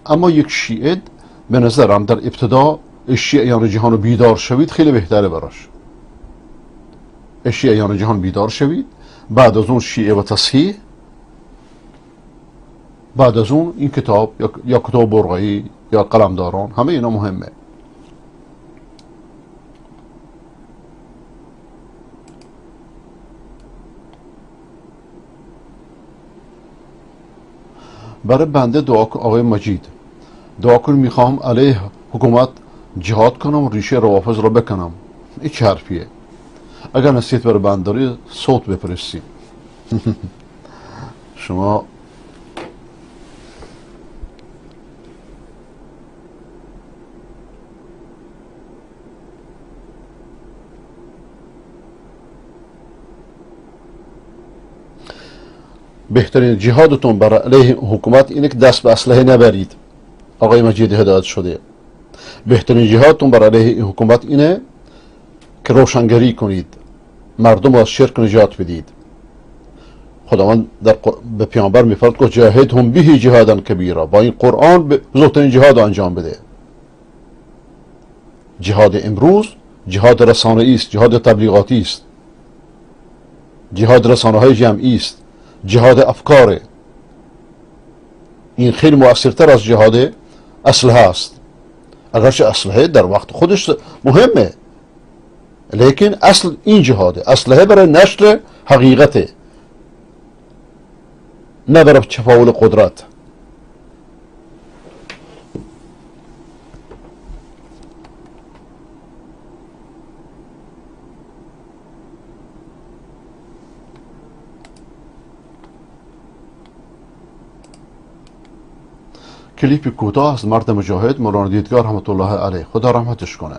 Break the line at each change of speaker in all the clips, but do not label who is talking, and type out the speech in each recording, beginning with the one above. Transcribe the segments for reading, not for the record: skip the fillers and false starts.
اما یک شیعه به نظرم در ابتدا شیعیان جهان رو بیدار شوید خیلی بهتره براش. شیعیان جهان بیدار شوید، بعد از اون شیعه و تصحیح، بعد از اون این کتاب یا کتاب برقعی یا قلمداران، همه اینا مهمه. برای بنده دعا کن آقای مجید، دعا کن میخوام علیه حکومت جهاد کنم و ریشه روافض را بکنم. این چه حرفیه؟ اگر نصیحت برای بنده داری صوت بفرستی. شما بهترین جهادتون برای علیه حکومت اینه که دست به اسلحه نبرید. آقای مجید هدایت شده، بهترین جهادتون برای علیه حکومت اینه که روشنگری کنید، مردم از شرک نجات بدید. خداوند به پیامبر میفرماید که جاهدهم به جهادا کبیرا، با این قرآن بزرگترین جهاد انجام بده. جهاد امروز جهاد رسانه‌ای است، جهاد تبلیغاتی است، جهاد رسانه‌های جمعی است، جهاد افکاره. این خیلی مؤثرتر از جهاد اسلحه است. اگرچه اسلحه در وقت خودش مهمه، لیکن اصل این جهاده. اسلحه برای نشر حقیقته، نه برای تفاول قدرت. کلیپ کوتاه از مرد مجاهد مولانا دیدگار رحمت الله علیه، خدا رحمتش کنه.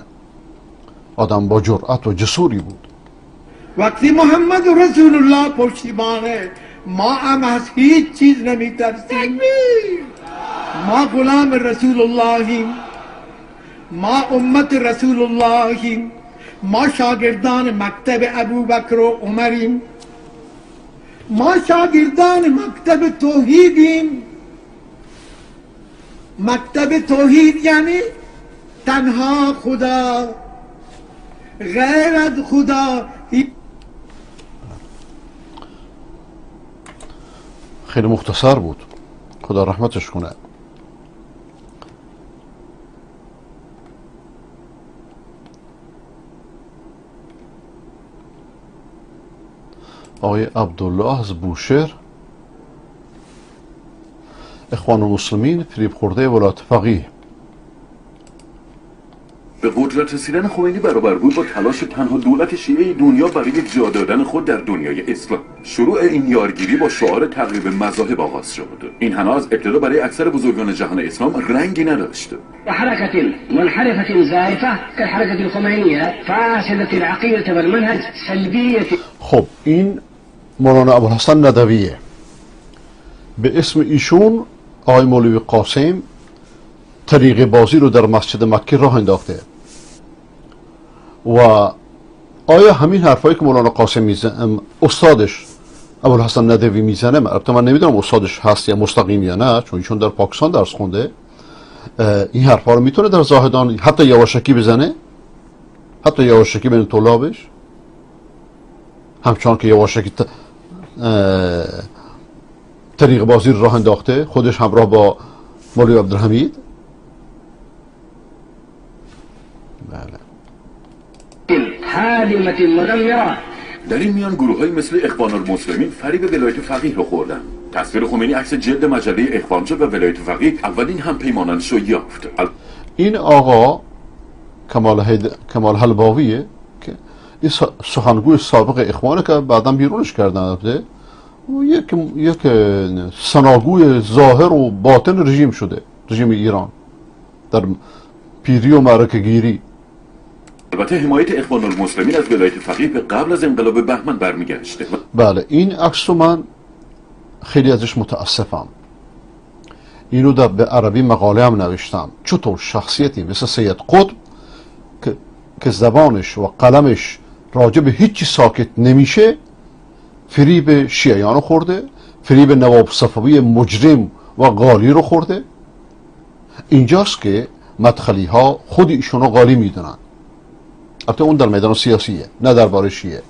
آدم با جرأت و جسوری بود.
وقتی محمد رسول الله پشتیبانه، ما هم از هیچ چیز نمیترسیم. ما غلام رسول اللهیم، ما امت رسول اللهیم، ما شاگردان مکتب ابوبکر و عمریم، ما شاگردان مکتب توحیدیم. مکتب توحید یعنی تنها خدا، غیر از خدا.
خیلی مختصر بود، خدا رحمتش کنه. آقای عبدالله از بوشهر، اخوان المسلمین فریب خورده ولایت فقیه.
به قدرت رسیدن خمینی برابر بود با تلاش تنها دولت شیعه دنیا برای جا دادن خود در دنیای اسلام. شروع این یارگیری با شعار تقریب مذاهب آغاز شد. این حنا از ابتدا برای اکثر بزرگان جهان اسلام رنگی نداشت.
حركة منحرفة زائفة كالحركة الخمينية فاسدة العقيدة والمنهج سلبية.
خب این مولانا ابوالحسن ندویه. به اسم ایشون آقای مولوی قاسم طریق بازی رو در مسجد مکه راه انداخته. و آیا همین حرفایی که مولانا قاسم میزنه استادش ابوالحسن ندوی میزنه، البته من نمیدونم استادش هست یا مستقیم یا نه، چون ایشون در پاکستان درس خونده، این حرفا رو میتونه در زاهدان حتی یواشکی بزنه، حتی یواشکی بین طلابش، همچنان که یواشکی طریق بازی رو راه انداخته، خودش همراه با مولوی عبدالحمید. بله.
در این میان گروه های مثل اخوان المسلمین فریب ولایت فقیه رو خوردن. تصویر خمینی عکس جلد مجله اخوان شد و ولایت فقیه اولین هم پیمانش رو یافت.
این آقا کمال حلباویه که این سخنگوی سابق اخوانه که بعدا بیرونش کردن، یک سناگوی ظاهر و باطن رژیم شده، رژیم ایران در پیری و معرکه گیری.
البته حمایت اخوان المسلمین از ولایت فقیه به قبل از انقلاب بهمن برمیگشته.
بله این عکس رو من خیلی ازش متاسفم. اینو به عربی مقاله هم نوشتم. چطور شخصیتی مثل سید قطب که زبانش و قلمش راجع به هیچی ساکت نمیشه، فریب شیعیان رو خورده، فریب نواب صفوی مجرم و غالی رو خورده. اینجاست که مدخلی ها خود ایشونو غالی میدونن. البته اون در میدان سیاسیه، نه درباره شیعه.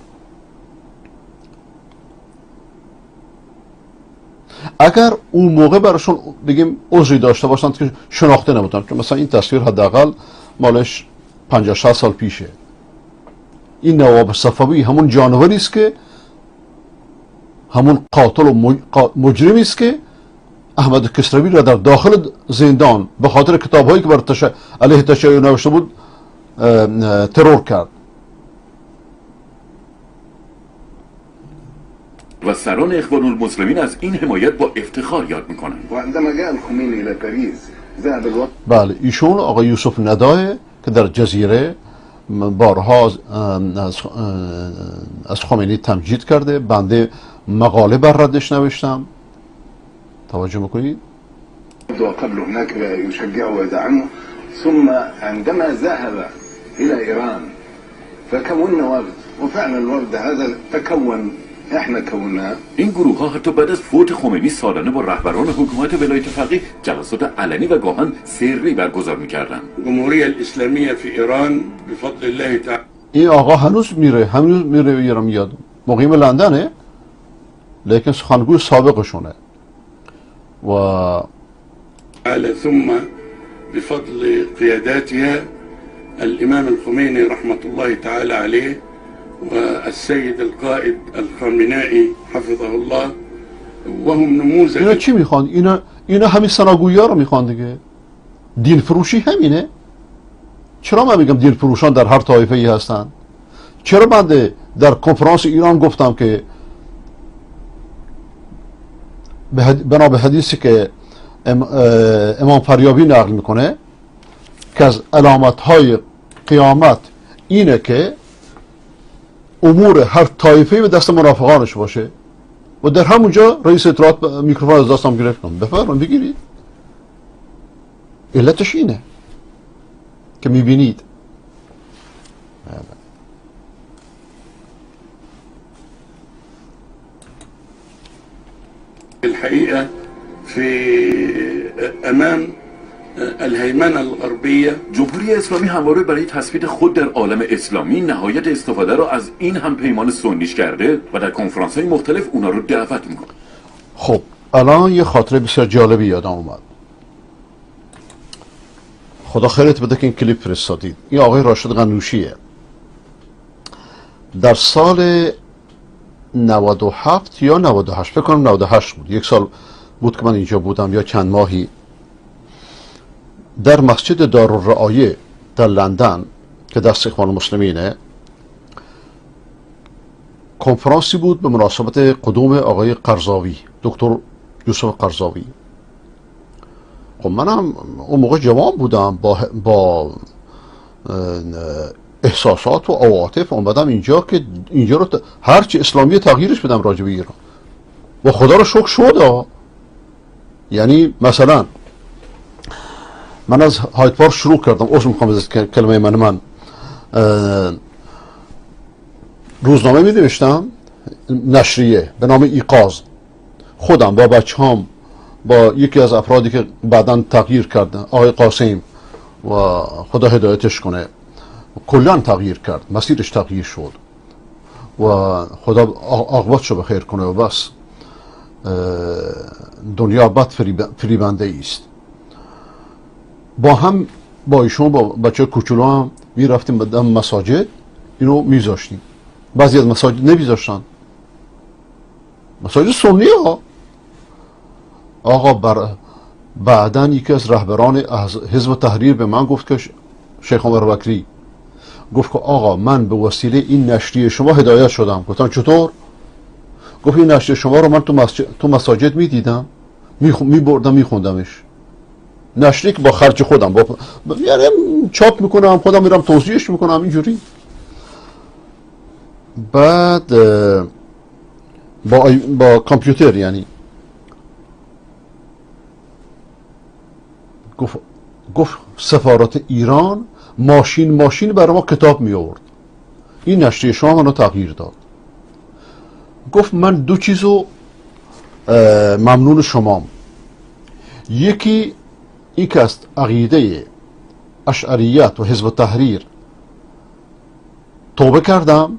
اگر اون موقع براشون بگیم عذری داشته باشند که شناخته نبودن، که مثلا این تصویر حداقل مالش 50-60 سال پیشه، این نواب صفوی همون جانوری است که همون قاتل و مجرمی است که احمد کسروی را در داخل زندان به خاطر کتاب‌هایی که بر علیه تشیع نوشته بود ترور کرد.
و سران اخوان المسلمین از این حمایت با افتخار یاد میکنن.
بله، ایشون آقای یوسف ندای که در جزیره بارها از خمینی تمجید کرده، بنده مقاله بر ردش نوشتم، توجه میکنید.
وقبل هناك يشجعه ويدعمه، ثم عندما ذهب إلى إيران فكون ورد، وفعلا الورد هذا تكون، احنا كوناه.
این گروه ها حتی بعد از فوت خمینی سالانه با رهبران حکومت ولایت فقیه جلسات علنی و گاهن سری برگزار میکردن.
جمهوریه الاسلامیه فی ایران بفضل الله تعالی. این
آقا هنوز میره ایران، میاد، مقیم لندنه، لیکن سخنگوی سابقشونه. و
ثم بفضل قياداتها الإمام الخميني رحمة الله تعالى عليه والسيد القائد الخامنائي حفظه الله وهم نموذج.
اینا چی میخوان؟ اینا همین سناگویی ها رو میخوان دیگه. دین فروشی همینه. چرا من میگم دین فروشان در هر طایفه ای هستن؟ چرا من در کنفرانس ایران گفتم که بنا به حدیثی که امام فریابی نقل میکنه که از علامت های قیامت اینه که امور هر طایفه به دست منافقانش باشه، و در همونجا رئیس اطلاعات میکروفون از دستم گرفتم، بفرمایید بگیرید. علتش اینه که میبینید.
الحقيقة في أمام الهيمنة الغربية.
جمهوری اسلامی همواره برای تثبیت خود در عالم اسلامی نهایت استفاده را از این هم پیمان سنیش کرده و در کنفرانس های مختلف اونا رو دعوت میکنه.
خب الان یه خاطره بسیار جالبی یادم اومد. خدا خیرت بده که این کلیپ فرستادید. این آقای راشد قنوشیه. در سال 97 یا 98 فکر کنم 98 بود، یک سال بود که من اینجا بودم یا چند ماهی، در مسجد دارالرعایه در لندن که دست اخوان المسلمینه، کنفرانسی بود به مناسبت قدوم آقای قرضاوی، دکتر یوسف قرضاوی. خب منم اون موقع جوان بودم، با احساسات و عواطف اومدم اینجا که اینجا رو هرچی اسلامی تغییرش بدم راجع به ایران، و خدا رو شکر شد. یعنی مثلا من از هاید پارک شروع کردم، عذر میخوام از کلمه من روزنامه می نوشتم، نشریه به نام ایقاظ، خودم با بچه‌هام، با یکی از افرادی که بعداً تغییر کردن، آقای قاسم، و خدا هدایتش کنه، کلاً تغییر کرد، مسیرش تغییر شد و خدا عاقبتشو بخیر کنه و بس. دنیا بد فریبنده است. با ایشون با بچه کوچولو هم می رفتیم به مساجد، اینو میذاشتیم. بعضی از مساجد نمیذاشتن، مساجد سنی ها. آقا بعدن یکی از رهبران حزب تحریر به من گفت که شیخ عمر بکری گفت که آقا من به وسیله این نشریه شما هدایت شدم. گفتم چطور؟ گفت این نشریه شما رو من تو مساجد میدیدم، میبردم میخوندمش. نشریه که با خرج خودم یعنی چاپ میکنم، خودم میرم توضیحش میکنم اینجوری. بعد با کامپیوتر، یعنی گفت سفارت ایران ماشین برای ما کتاب می آورد. این نشریه شما منو تغییر داد. گفت من دو چیزو ممنون شمام. یکی این که از عقیده اشعریت و حزب تحریر توبه کردم،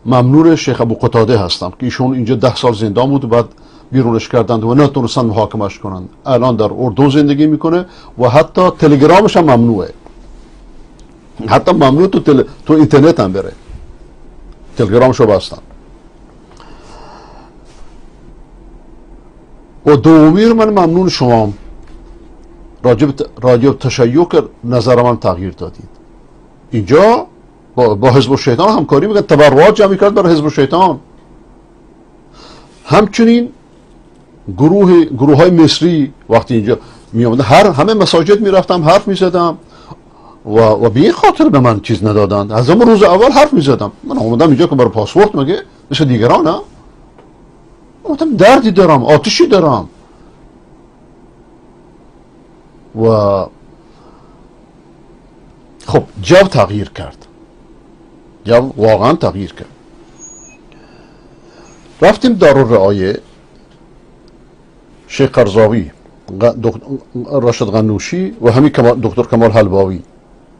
ممنون شیخ ابو قتاده هستم که ایشون اینجا 10 سال زندان بود و بعد بیرونش کردند و نتونستن محاکمش کنند. الان در اردن زندگی میکنه و حتی تلگرامش هم ممنوعه، حتی ممنوع تو اینترنت هم بره، تلگرامش رو بستن. و دومی من ممنون شما راجب تشیع که نظر من تغییر دادید. اینجا با حزب الشیطان همکاری میکنن، تبرعات جمع کرد برای حزب الشیطان. همچنین گروه های مصری وقتی اینجا می آمدن همه مساجد میرفتم حرف میزدم و به این خاطر به من چیز ندادند. از اون روز اول حرف میزدم. من آمدم اینجا که برای پاسپورت مگه مثل دیگران نه؟ آمدم دردی دارم، آتشی دارم و خب جو تغییر کرد، جو واقعا تغییر کرد. رفتیم دارالرعایه، شیخ قرضاوی، راشد غنوشی و همین دکتر کمال حلباوی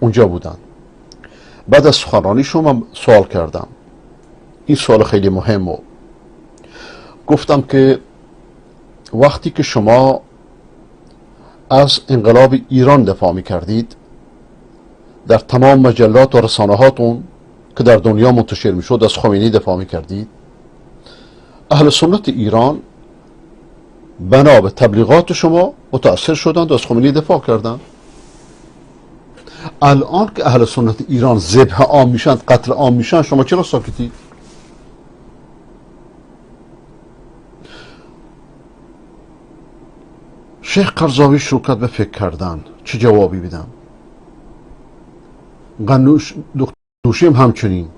اونجا بودن. بعد از سخنرانیشون من سوال کردم، این سوال خیلی مهمه. گفتم که وقتی که شما از انقلاب ایران دفاع می کردید، در تمام مجلات و رسانه هاتون که در دنیا منتشر می شد از خمینی دفاع می کردید، اهل سنت ایران بنا به تبلیغات شما متأثر شدند و از خمینی دفاع کردند. الان که اهل سنت ایران ذبح عام میشن، قتل عام میشن، شما چرا ساکتید؟ شیخ قرضاوی شروع کرد به فکر کردن چه جوابی بدم. غنوشی هم همچنین.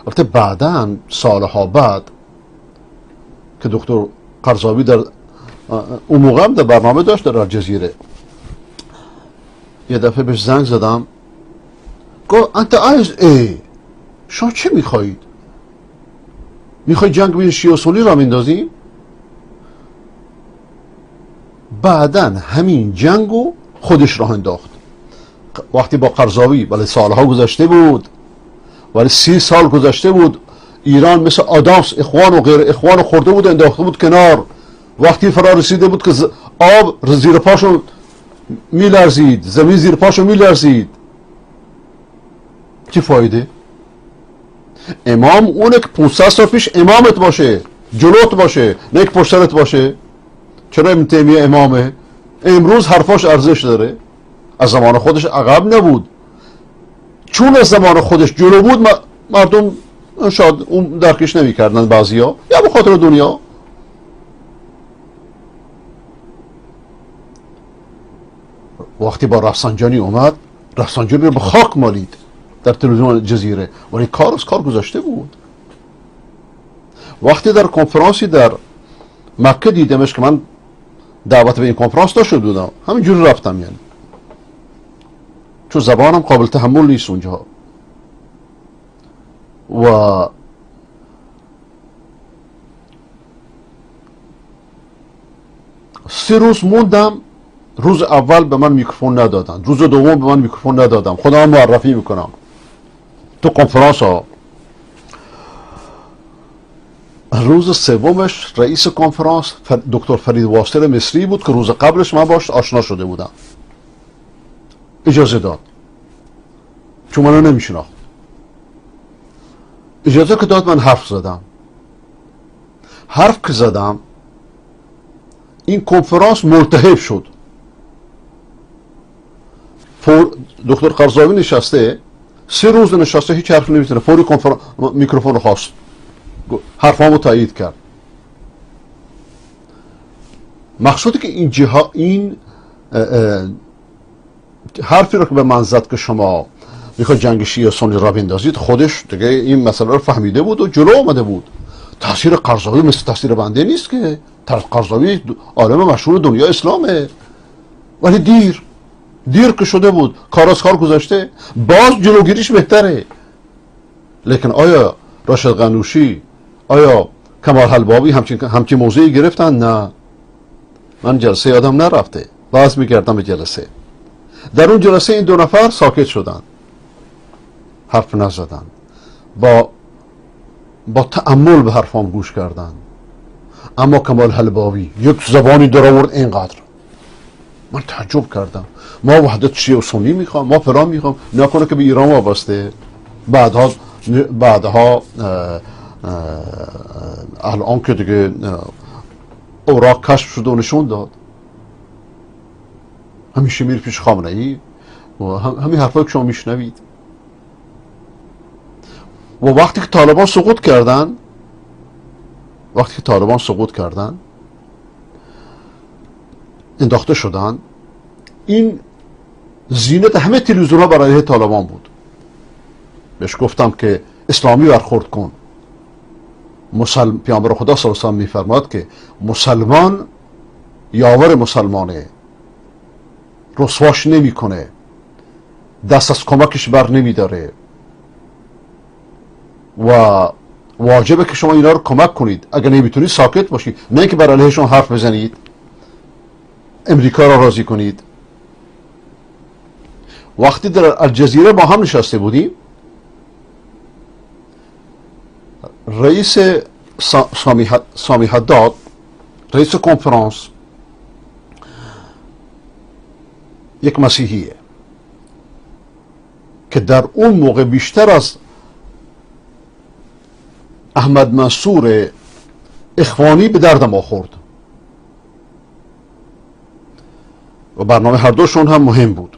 البته بعداً سالها بعد که دکتر قرضاوی در اون موقع هم در برنامه داشت در الجزیره، یه دفعه بهش زنگ زدم، گفت انت عايز ای، شما چه میخواهید؟ میخواید جنگ بین شیعه و سنی را میندازیم؟ بعداً همین جنگو خودش راه انداخت. وقتی با قرضاوی ولی سالها گذشته بود، ولی 30 سال گذشته بود، ایران مثل آدامس اخوان و غیر اخوان خورده بود، انداخته بود کنار. وقتی فرا رسیده بود که آب زیر پاشو میلرزید، زمین زیر پاشو میلرزید، چه فایده؟ امام اونه که 500 سال پیش امامت باشه، جلوت باشه، نه یک پشت سرت باشه. چرا ابن تیمیه امامه؟ امروز حرفاش ارزش داره، از زمان خودش عقب نبود. چون از زمان خودش جلو بود مردم شاید اون درکش نمی کردن بعضیا، یا به خاطر دنیا. وقتی با رفسنجانی اومد، رفسنجانی رو به خاک مالید در تلویزیون جزیره، ولی کار از کار گذاشته بود. وقتی در کنفرانسی در مکه دیدمش که من دعوت به این کنفرانس داشته بودم، همینجوری رفتم، یعنی چون زبانم قابل تحمل نیست اونجا. و سه روز موندم. روز اول به من میکروفون ندادن، روز دوم به من میکروفون ندادم، خودم معرفی میکنم تو کنفرانس ها. روز سومش رئیس کنفرانس دکتر فرید واسطه مصری بود که روز قبلش من باش آشنا شده بودم. اجازه داد، چون منو نمیشناخت. اجازه که داد من حرف زدم. حرف که زدم این کنفرانس ملتهب شد. دکتر قرضاوی نشسته، 3 روز نشسته، هیچ حرف نمیزنه. فوری میکروفون رو خواست، حرفامو تایید کرد. مقصودی که این حرفی رو که به من زد که شما میخواید جنگ شیعه و سنی را بندازید، خودش دیگه این مسئله رو فهمیده بود و جلو آمده بود. تاثیر قرضاوی مثل تاثیر بنده نیست که. قرضاوی عالم مشهور دنیا اسلامه، ولی دیر که شده بود، کار از کار گذاشته. باز جلوگیریش بهتره. لیکن آیا راشد غنوشی، آیا کمال حلباوی همچین موضعی گرفتن؟ نه، من جلسه یادم نرفته. باز میگردم به جلسه. در اون جلسه این دو نفر ساکت شدن، حرف نزدن، با تأمل به حرفام گوش کردن. اما کمال حلباوی یک زبانی در آورد اینقدر، من تعجب کردم. ما وحدت شیعه و سنی میخوام، ما فلان میخوام، نکنه که به ایران وابسته. بعدها الان که دیگه اوراق کشف شد و نشون داد، همیشه میره پیش خامنه ای و همین حرفایی که شما میشنوید. و وقتی که طالبان سقوط کردن انداخته شدن، این زینت همه تلویزیون ها برای طالبان بود. بهش گفتم که اسلامی برخورد کن. پیامبر خدا صلی الله علیه و آله میفرماد که مسلمان یاور مسلمانه، رسواش نمیکنه، دست از کمکش بر نمیداره و واجبه که شما اینا رو کمک کنید. اگر نمیتونید ساکت باشید، نه اینکه بر علیهشون حرف بزنید، امریکا را راضی کنید. وقتی در الجزیره با هم نشسته بودیم، رئیس سامی حداد، رئیس کنفرانس، یک مسیحیه که در اون موقع بیشتر از احمد منصور اخوانی به درد ما خورد و برنامه هر دوشون هم مهم بود.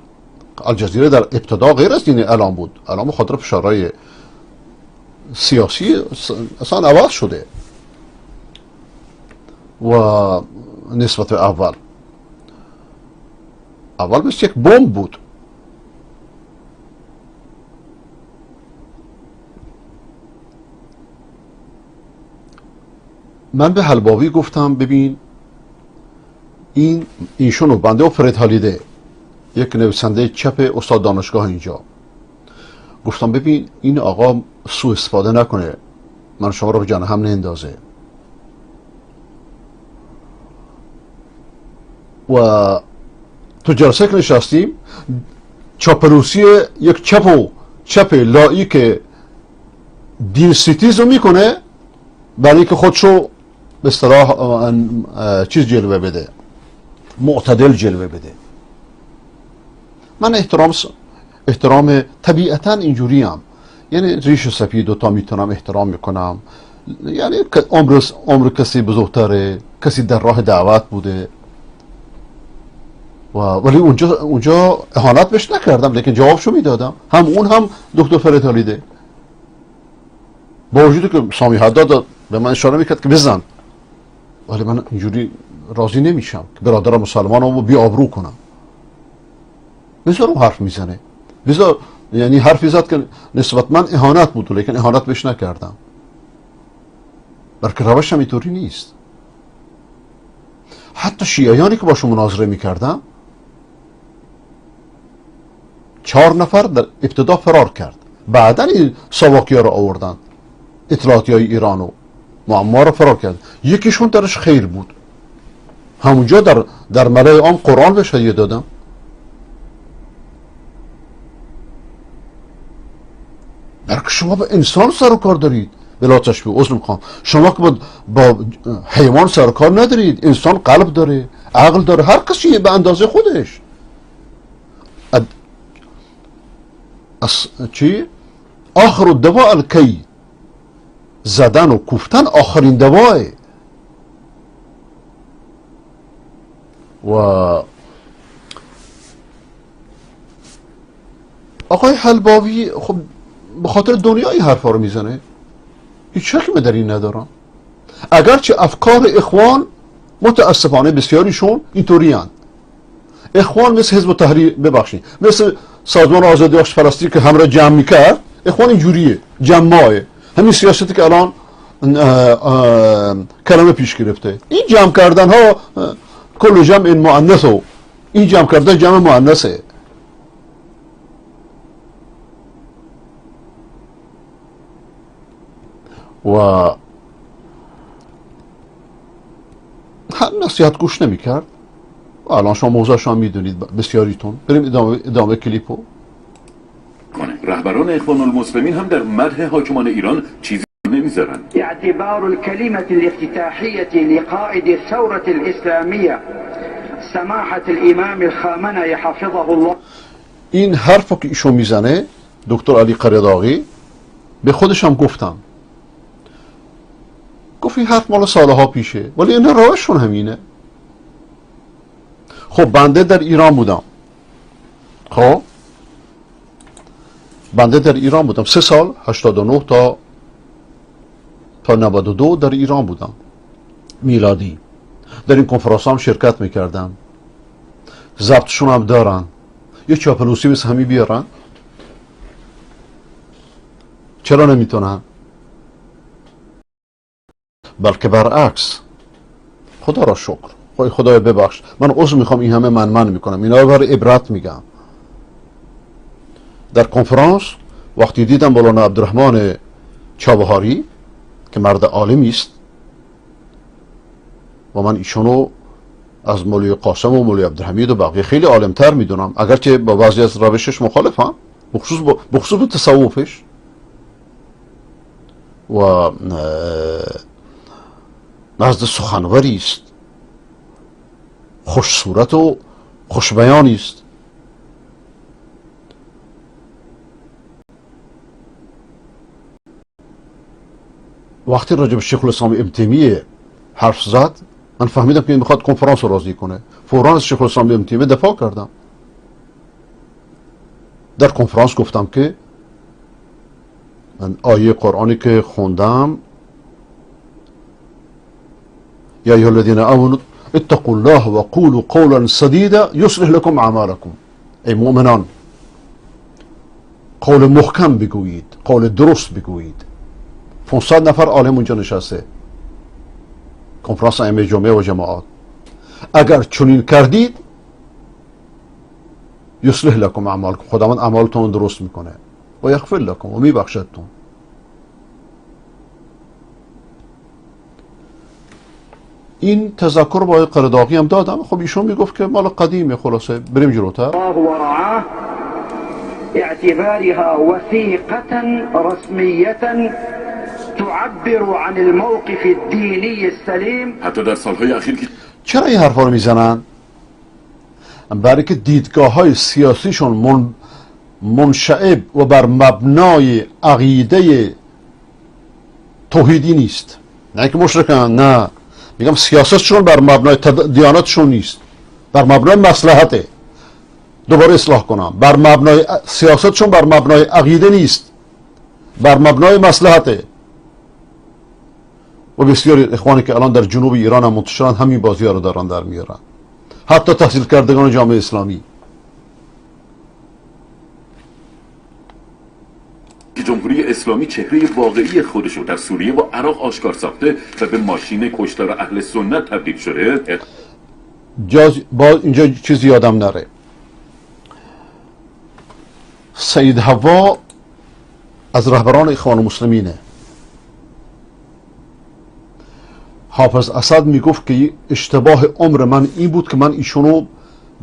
الجزیره در ابتدا غیر از دین اعلام بود، الان به خاطر فشارهای سیاسی اصلا عوض شده و نسبت اول مثل یک بمب بود. من به حلباوی گفتم ببین ایشونو، بنده و فرید حالیده، یک نویسنده چپ استاد دانشگاه اینجا، گفتم ببین این آقا سوء استفاده نکنه، من شما رو به جهنم نندازه. و تو جلسه که نشستیم، چاپلوسی یک چپ لایی که دین ستیز رو میکنه برای اینکه خودشو به اصطلاح چیز جلوه بده، معتدل جلوه بده. من احترام طبیعتا اینجوری هم، یعنی ریش سفید و تا میتونم احترام میکنم، یعنی عمر کسی بزرگتره، کسی در راه دعوت بوده ولی اونجا اهانت بهش نکردم، لیکن جوابشو میدادم. هم اون هم دکتر فرید حالیده، با وجودی که سامی حداد به من اشاره میکرد که بزن، ولی من اینجوری راضی نمیشم که برادر مسلمانمو بی آبرو کنم. بذار اون حرف میزنه، بذار، یعنی حرفی زد که نسبت من اهانت بود، لیکن اهانت بهش نکردم، بلکه روشم اینطوری نیست. حتی شیعیانی که باشون مناظره میکردم، 4 نفر در ابتدا فرار کرد، بعدا این ساواکی ها رو آوردن، اطلاعاتی های ایران و معما رو فرار کرد. یکیشون درش خیر بود، همونجا در ملای عام قرآن بهش هدیه دادم. بلکه شما با انسان سر و کار دارید، بلا تشبیه، عذر میخوام، شما که با حیوان سر و کار ندارید. انسان قلب داره، عقل داره، هر کسی به اندازه خودش. چی؟ آخر الدواء الکی، زدن و کوفتن آخرین دواه. و آقای حلباوی خب به خاطر دنیا این حرفا رو میزنه، هیچ شکی در این ندارم. اگرچه افکار اخوان متاسفانه بسیاریشون اینطوری هستند. اخوان مثل حزب التحریر، ببخشید، مثل سازمان آزادی بخش فلسطین که همراه جمع میکرد، اخوان اینجوریه، جمعه. همین سیاستی که الان کلمه پیش گرفته، این جمع کردن ها کل جمع این مؤنث، این جمع کردن جمع مؤنثه. و هر نصیحت گوش نمی کرد. الان شما موضوعش هم میدونید بسیاریتون. بریم ادامه کلیپو.
کنه. رهبران اخوان المسلمین هم در مدح حاکمان ایران چیزی نمیذارن.
اعتبار الكلمة الافتتاحية لقائد الثورة الإسلامية سماحة الإمام الخامنئي حفظه الله.
این حرفو که ایشون میزنه دکتر علی قرداغی به خودش هم گفت این حرف مال سالها پیشه، ولی این راهشون همینه. خب بنده در ایران بودم، بنده در ایران بودم 3 سال 89 تا 92 در ایران بودم میلادی. در این کنفرانس هم شرکت میکردم، ضبطشون هم دارن. یه چاپلوسی مثل همین بیارن؟ چرا نمیتونن؟ بلکه برعکس. خدا را شکر، خدای ببخش، من عذر میخوام این همه من میکنم، اینا رو برای عبرت میگم. در کنفرانس وقتی دیدم مولانا عبدالرحمن چابهاری که مرد عالمی است و من ایشونو از مولوی قاسم و مولوی عبدالحمید و بقیه خیلی عالمتر میدونم، اگرچه با بعضی از روشش مخالفم، بخصوص به تصوفش و نزد سخنوری است، خوش صورت و خوش بیانی است. وقتی راجب شیخ الاسلام ابن تیمیه حرف زد، من فهمیدم که این میخواد کنفرانس رو راضی کنه. فوراً از شیخ الاسلام ابن تیمیه دفاع کردم. در کنفرانس گفتم که من آیه قرآنی که خوندم یا ایها الذین آمنوا اتقوا الله و قولوا قولا سدیدا یصلح لكم اعمالکم، ای مؤمنان قول محکم بگویید، قول درست بگویید. 500 نفر عالم اونجا نشسته، کنفرانس ائمه جمعه و جماعات. اگر چنین کردید یصلح لكم اعمالکم، خداوند اعمالتون درست میکنه و یغفر لكم و میبخشدتون. این تذکر با آقای قرداغی هم دادم. خب ایشون میگفت که مال قدیمه. خلاصه بریم جلوتر.
الله ورعاه اعتبارها وثيقة رسمية تعبر عن الموقف الديني السليم.
حتی در سالهای اخیر که
چرا این حرفا رو میزنن؟ برای که دیدگاه های سیاسیشون منشعب و بر مبنای عقیده توحیدی نیست. نه که مشرکن، نه، میگم سیاستشون بر مبنای دیانتشون نیست، بر مبنای مصلحته. دوباره اصلاح کنم، بر مبنای سیاستشون بر مبنای عقیده نیست، بر مبنای مصلحته. و بسیاری اخوانی که الان در جنوب ایران هم منتشرن همین بازی ها رو دارن در میارن، حتی تحصیل کردگان جامعه اسلامی.
جمهوری اسلامی چهره واقعی خودش رو در سوریه و عراق آشکار ساخته و به ماشین کشتار اهل سنت تبدیل شده.
اینجا چیزی یادم نره، سید حوا از رهبران اخوان المسلمینه. حافظ اسد میگفت که اشتباه عمر من این بود که من ایشونو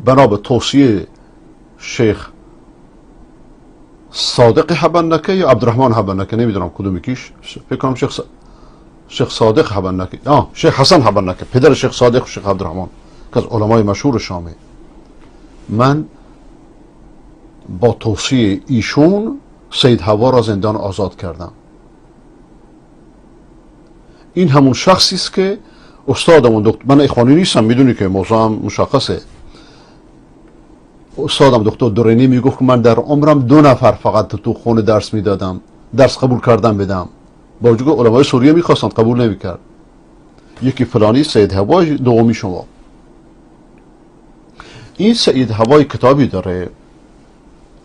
بنا به توصیه شیخ صادق حبنکه یا عبدالرحمن حبنکه، نمیدونم کدوم یکیش، فکر کنم شیخ صادق حبنکه، شیخ حسن حبنکه، پدر شیخ صادق و شیخ عبدالرحمن که از علمای مشهور شامه، من با توصیه ایشون سید حوا را زندان آزاد کردم. این همون شخصی است که استادمون دکتر، من اخوانی نیستم میدونی که موضوعم مشخصه، استادم دکتر دورینی میگفت که من در عمرم 2 نفر فقط تو خونه درس میدادم، درس قبول کردم بدم، با وجود که علمای سوریه میخواستن قبول نمیکرد. یکی فلانی سید حوا، دومی شما. این سید حوا کتابی داره،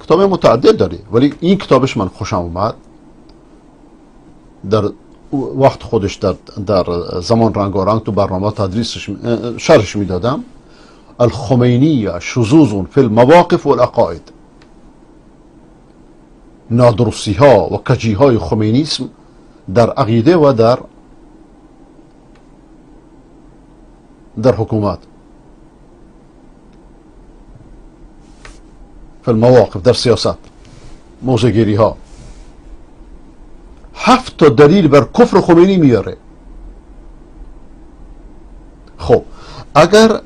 کتاب متعدد داره، ولی این کتابش من خوشم اومد. در وقت خودش در زمان رنگارنگ تو برنامه تدریسش شرحش میدادم. الخمینیه شذوذ فی المواقف والعقائد، نادرستی ها و کجی های خمینیسم در عقیده و در حکومت. في المواقف در سیاست، موضع گیری ها 7 تا دلیل بر کفر خمینی میاره. خب اگر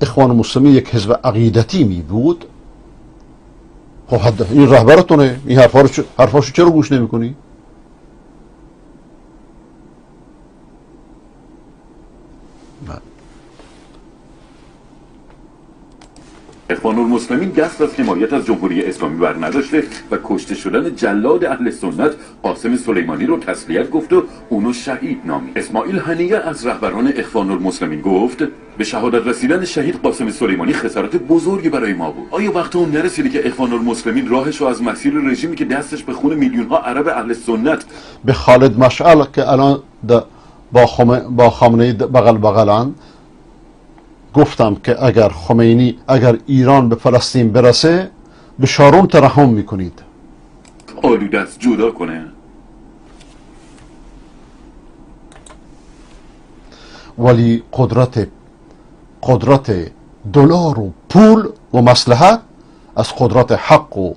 اخوان المسلمین یک حزب عقیدتی می بود، خب این رهبرتونه، این حرفاشو چرا گوش نمی کنی؟
اخوان المسلمین دست از حمایت از جمهوری اسلامی بر نداشته و کشته شدن جلاد اهل سنت قاسم سلیمانی رو تسلیت گفت و اونو شهید نامید. اسماعیل هنیه از رهبران اخوان المسلمین گفت به شهادت رسیدن شهید قاسم سلیمانی خسارت بزرگی برای ما بود. آیا وقت اون نرسیده که اخوان المسلمین راهش رو از مسیر رژیمی که دستش به خون میلیون ها عرب اهل سنت
به خالد مشعل که الان با خامنه‌ای بغلن گفتم که اگر ایران به فلسطین برسه به شارون ترحم میکنید.
آلوده است جدا کنه.
ولی قدرت دلار و پول و مصلحت از قدرت حق و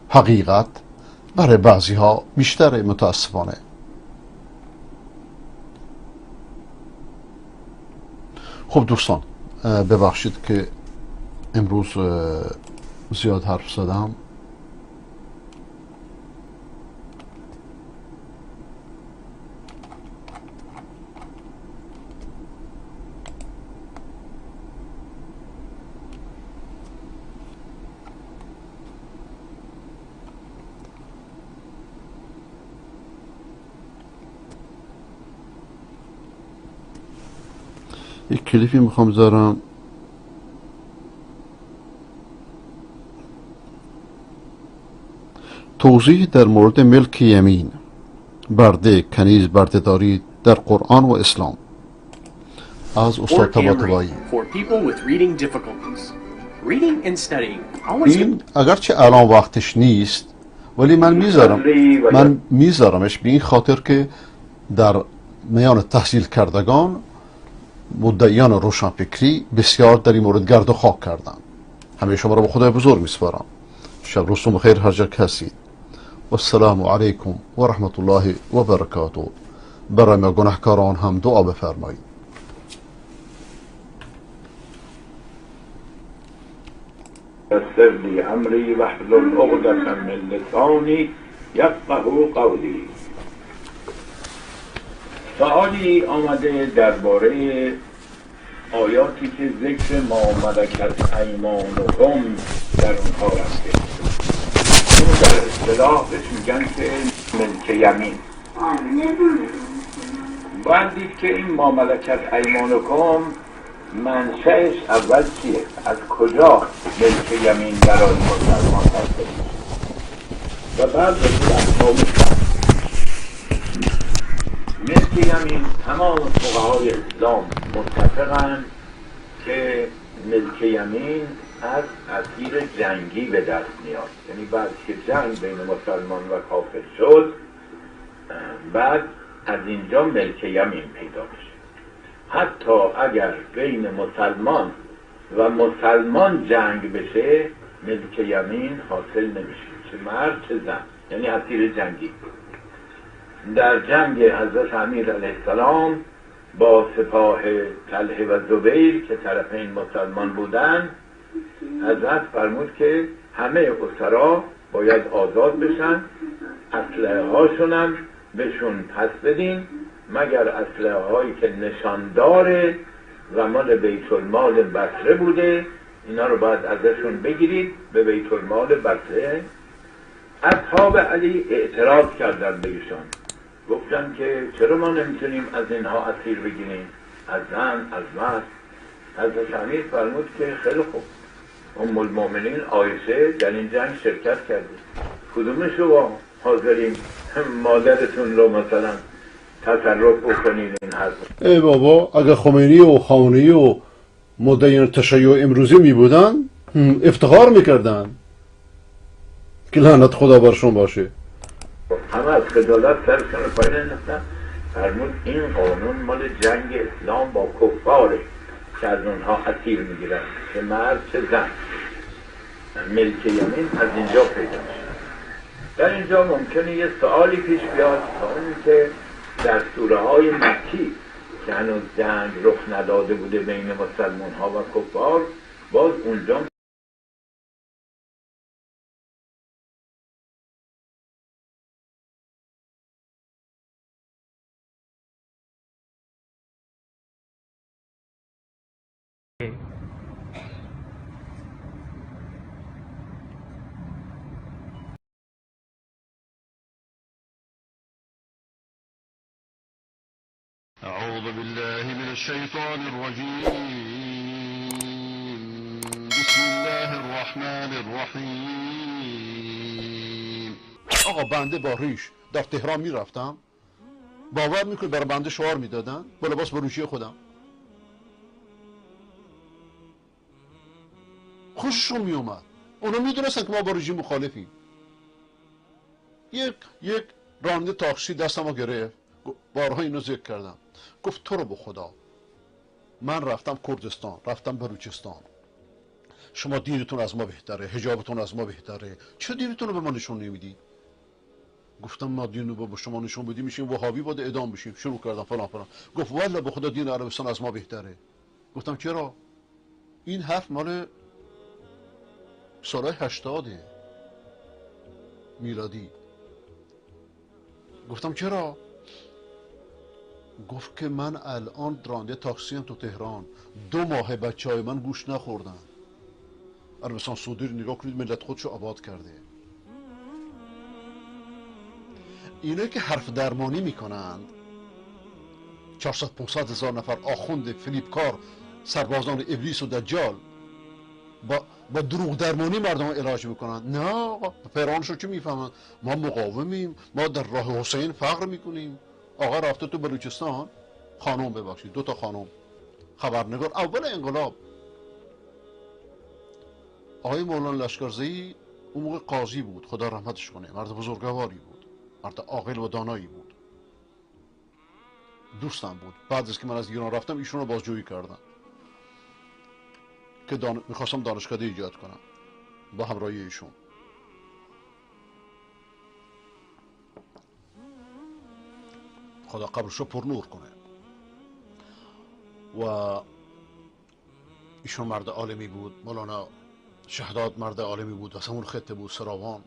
حقیقت برای بعضی ها بیشتره متاسفانه. خب دوستان ببخشید که امروز زیاد حرف زدم. یک کلیپی میخوام بذارم توضیح در مورد ملک یمین، برده، کنیز، بردهداری در قرآن و اسلام از استاد طباطبایی. این اگرچه الان وقتش نیست ولی من میذارمش به این خاطر که در میان تحصیل کردگان مدعیان روشنفکری بسیار در این مورد گرد و خاک کردن. همه شما را به خدای بزرگ میسپارم. شب روزتون بخیر هر جا که هستید. و السلام علیکم و رحمت الله و برکاته. برای ما گناهکاران هم دعا بفرمایید.
یسر لی امری واحلل عقدة من لسانی یفقهوا قولی. سوالی آمده درباره آیاتی که ذکر ما ملکت ایمانکم در اونها رفته. این در اصطلاح بهش میگن که ملک یمین. باید دید که این ما ملکت ایمانکم منشأش اول چیه؟ از کجا ملک یمین برای مسلمان هست؟ و بعد به طور ملک یمین تمام فقهای اسلام متفقند که ملک یمین از اسیر جنگی به دست میاد. یعنی بعد که جنگ بین مسلمان و کافر شد، بعد از اینجا ملک یمین پیدا بشه. حتی اگر بین مسلمان و مسلمان جنگ بشه ملک یمین حاصل نمیشه، چه مرد چه زن، یعنی اسیر جنگی. در جنگ حضرت امیر علیه السلام با سپاه طلحه و زبیر که طرفین مسلمان بودن، حضرت فرمود که همه اسرا باید آزاد بشن، اسلحه هاشونم بهشون پس بدین، مگر اسلحه هایی که نشاندار و مال بیت المال بصره بوده، اینا رو باید ازشون بگیرید به بیت المال بصره. اصحاب علی اعتراض کردن بهشون، گفتن که چرا ما نمیتونیم از اینها اسیر بگیریم، از زن، از مرد. حضرت امیر فرمود که خیلی خوب، ام المؤمنین عایشه در این جنگ شرکت کرده، کدومشو حاضرین مادرتون رو مثلا تصرف بکنید این حرف.
ای بابا، اگر خمینی و خامنه‌ای و مدعیان تشیع امروزی می بودن افتخار میکردن که لعنت خدا برشون باشه.
همه از خجالت سرشون رو پایین انداختن. فرمود این قانون مال جنگ اسلام با کفاره که از اونها اسیر میگیرن، چه مرد چه زن. ملک یمین از اینجا پیدا میشه. در اینجا ممکنه یه سوالی پیش بیاد تا اون که در سوره های مکی که هنوز جنگ رخ نداده بوده بین مسلمان ها و کفار، باز اونجا
أعوذ بالله من الشيطان الرجيم بسم الله الرحمن الرحیم. آقا بنده با ریش در تهران می رفتم، باور میکنی برای بنده شعار میدادن با لباس بروشی خودم، خوششون می اومد. اونا میدونستن که ما با رژیم مخالفیم. یک راننده تاکسی دستمو گرفت، بارها اینو ذکر کردم، گفت تو رو به خدا من رفتم کردستان، رفتم بلوچستان، شما دینتون از ما بهتره، حجابتون از ما بهتره، چه دینتون رو به ما نشون نمیدی؟ گفتم ما دین رو به شما نشون بدیم میشیم وهابی، باید اعدام بشیم. شروع کردم فلان فلان. گفت والله به خدا دین عربستان از ما بهتره. گفتم چرا؟ این حرف مال سال 80 میلادی. گفتم چرا؟ گفت که من الان راننده تاکسی ام تو تهران، 2 ماه بچه های من گوش نخوردن. عربستان سعودی رو نگاه کنید، ملت خودشو آباد کرده. اینه که حرف درمانی میکنند، 400-500 هزار نفر آخوند فلیپکار، سربازان ابلیس و دجال با دروغ درمانی مردم علاج میکنن. نه آقا، پیرانشو چی میفهمن؟ ما مقاومیم، ما در راه حسین فقر میکنیم. آقا رفته تو بلوچستان، خانم ببخشید 2 تا خانم خبرنگار اول انقلاب، آقای مولانا لشکرزئی اون موقع قاضی بود، خدا رحمتش کنه، مرد بزرگواری بود، مرد عاقل و دانایی بود، دوستم بود. بعد از که من از ایران رفتم ایشون رو بازجویی کردم که میخواستم دانشکده ایجاد کنم با همراهی ایشون. خدا قبرشو پر نور کنه. و ایشون مرد عالمی بود، مولانا شهداد مرد عالمی بود، اصلا اون خطه بود، سراوان.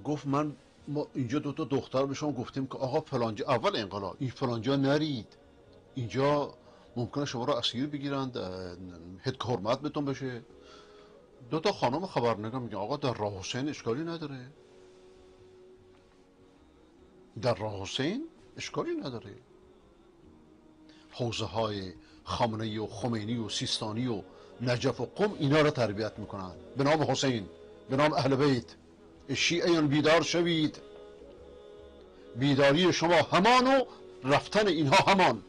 گفت ما اینجا 2 تا دختر به شما گفتیم که آقا فلانجا، اول انقلاب، این فلانجا نرید، اینجا ممکنه شما رو اسیر بگیرند، حد حرمت بهتون بشه. 2 تا خانم خبرنگار میگن آقا در راه حسین اشکالی نداره، در راه حسین اشکالی نداره. حوزه های خامنه‌ای و خمینی و سیستانی و نجف و قم اینا رو تربیت میکنن به نام حسین، به نام اهل بیت. شیعیان بیدار شوید، بیداری شما همان و رفتن اینها همان.